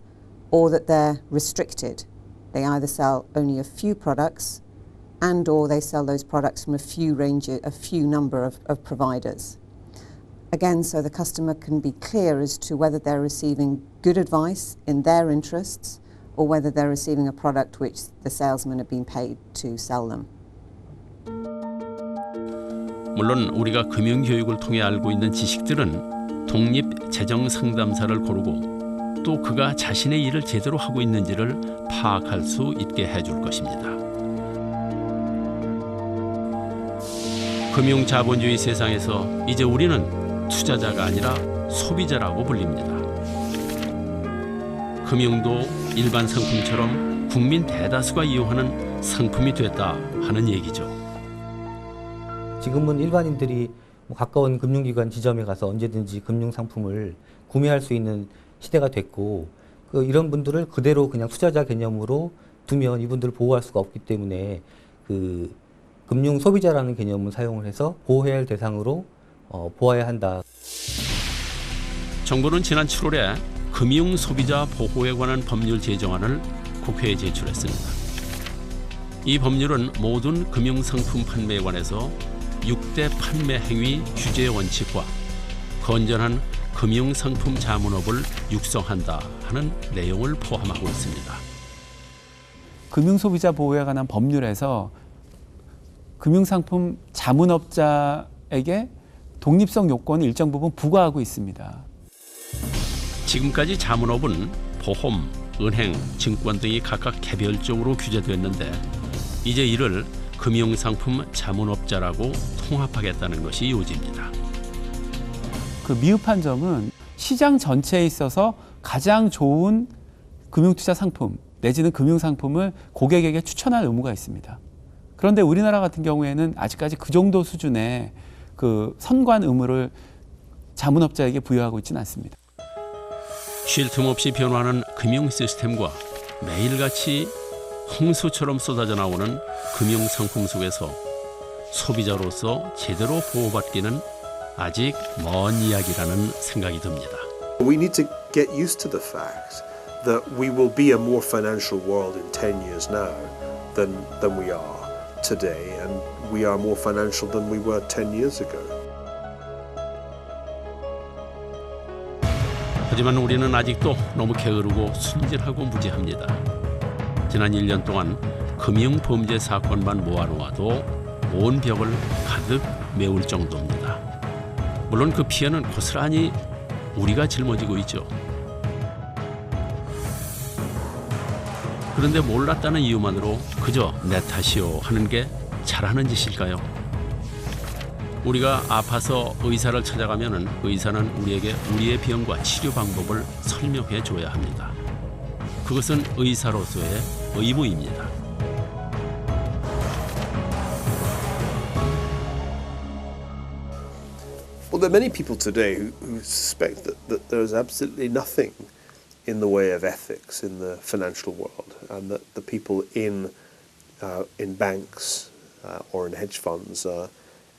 or that they're restricted. They either sell only a few products and or they sell those products from a few number of providers. Again, so the customer can be clear as to whether they're receiving good advice in their interests or whether they're receiving a product which the salesman have been paid to sell them. 물론 우리가 금융교육을 통해 알고 있는 지식들은 독립 재정 상담사를 고르고 또 그가 자신의 일을 제대로 하고 있는지를 파악할 수 있게 해줄 것입니다. 금융자본주의 세상에서 이제 우리는 투자자가 아니라 소비자라고 불립니다. 금융도 일반 상품처럼 국민 대다수가 이용하는 상품이 됐다 하는 얘기죠. 지금은 일반인들이 가까운 금융기관 지점에 가서 언제든지 금융상품을 구매할 수 있는 시대가 됐고 이런 분들을 그대로 그냥 투자자 개념으로 두면 이분들을 보호할 수가 없기 때문에 금융 소비자라는 개념을 사용을 해서 보호해야 할 대상으로 보아야 한다. 정부는 지난 7월에 금융 소비자 보호에 관한 법률 제정안을 국회에 제출했습니다. 이 법률은 모든 금융상품 판매에 관해서 6대 판매 행위 규제 원칙과 건전한 금융상품 자문업을 육성한다 하는 내용을 포함하고 있습니다. 금융소비자 보호에 관한 법률에서 금융상품 자문업자에게 독립성 요건을 일정 부분 부과하고 있습니다. 지금까지 자문업은 보험, 은행, 증권 등이 각각 개별적으로 규제됐는데 이제 이를 금융상품 자문업자라고 통합하겠다는 것이 요지입니다. 그 미흡한 점은 시장 전체에 있어서 가장 좋은 금융투자 상품 내지는 금융상품을 고객에게 추천할 의무가 있습니다. 그런데 우리나라 같은 경우에는 아직까지 그 정도 수준의 그 선관 의무를 자문업자에게 부여하고 있지는 않습니다. 쉴 틈 없이 변화하는 금융 시스템과 매일같이 홍수처럼 쏟아져 나오는 금융 상품 속에서 소비자로서 제대로 보호받기는 아직 먼 이야기라는 생각이 듭니다. We need to get used to the fact that we will be a more financial world in 10 years now than we are today, and we are more financial than we were 10 years ago. 하지만 우리는 아직도 너무 게으르고 순진하고 무지합니다. 지난 1년 동안 금융 범죄 사건만 모아놓아도 온 벽을 가득 메울 정도입니다. 물론 그 피해는 고스란히 우리가 짊어지고 있죠. 그런데 몰랐다는 이유만으로 그저 내 탓이요 하는 게 잘하는 짓일까요? 우리가 아파서 의사를 찾아가면 의사는 우리에게 우리의 병과 치료 방법을 설명해 줘야 합니다. 그것은 의사로서의 의무입니다. Well, there are many people today who suspect that there is absolutely nothing in the way of ethics in the financial world, and that the people in banks or in hedge funds are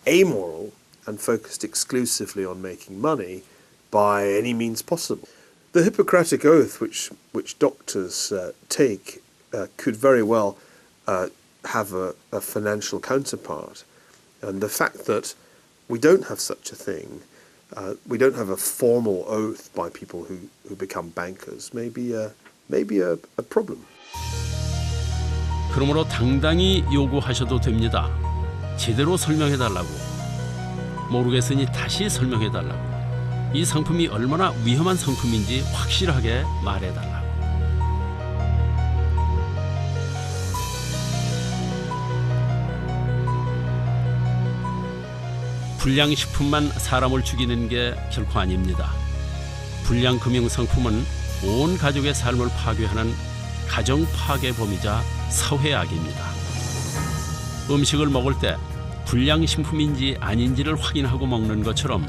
amoral and focused exclusively on making money by any means possible. The Hippocratic Oath, which doctors take, could very well have a financial counterpart, and the fact that we don't have such a thing, we don't have a formal oath by people who become bankers, may be a problem. 그러므로 당당히 요구하셔도 됩니다. 제대로 설명해달라고. 모르겠으니 다시 설명해달라고. 이 상품이 얼마나 위험한 상품인지 확실하게 말해달라고. 불량식품만 사람을 죽이는 게 결코 아닙니다. 불량 금융상품은 온 가족의 삶을 파괴하는 가정 파괴범이자 사회악입니다. 음식을 먹을 때 불량식품인지 아닌지를 확인하고 먹는 것처럼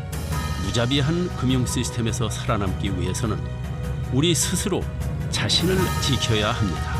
무자비한 금융 시스템에서 살아남기 위해서는 우리 스스로 자신을 지켜야 합니다.